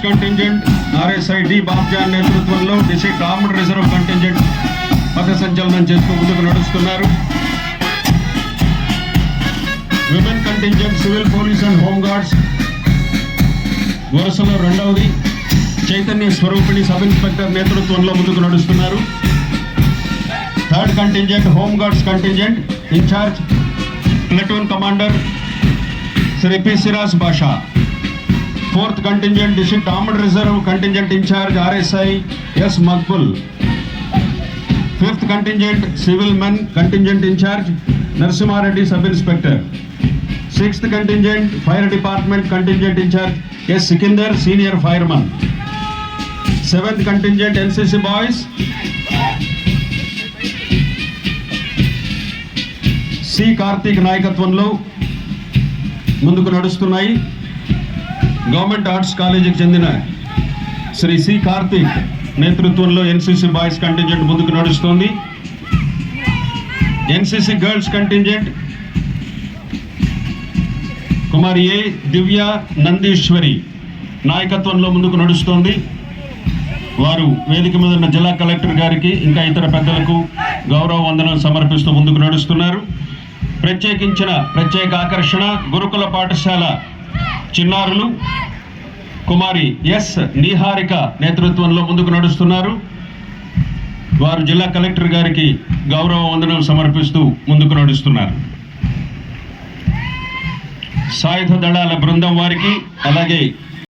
Girls contingent RSI D Babjan నేతృత్వంలో district armed reserve contingent పథ సంచలనం చేస్తూ ముందుకు నడుస్తున్నారు. Women contingent civil police and home guards వరుసలో రెండవది చైతన్య స్వరూపిణి సబ్ ఇన్స్పెక్టర్ నేతృత్వంలో ముందుకు నడుస్తున్నారు. Third contingent home guards contingent incharge platoon commander Shri P. Siraj Basha. Fourth contingent district armed reserve contingent incharge RSI S. Maqbool. Fifth contingent civil men contingent incharge Narasimha Reddy sub inspector. Sixth contingent fire department contingent incharge S. Sikandar senior fireman. Seventh contingent NCC boys C. Karthik నాయకత్వంలో ముందుకు నడుస్తున్నాయి. Government arts కాలేజీకి చెందిన Shri C. Karthik నేతృత్వంలో NCC boys contingent ముందుకు నడుస్తుంది. NCC girls contingent Kumari A. దివ్య నందీశ్వరి నాయకత్వంలో ముందుకు నడుస్తోంది. వారు వేదిక మీద ఉన్న జిల్లా కలెక్టర్ గారికి ఇంకా ఇతర పెద్దలకు గౌరవ వందనం సమర్పిస్తూ ముందుకు నడుస్తున్నారు. ప్రత్యేక ఆకర్షణ గురుకుల పాఠశాల చిన్నారులు కుమారి S. నిహారిక నేతృత్వంలో ముందుకు నడుస్తున్నారు. వారు జిల్లా కలెక్టర్ గారికి గౌరవ వందనం సమర్పిస్తూ ముందుకు నడుస్తున్నారు. సాయుధ దళాల బృందం వారికి అలాగే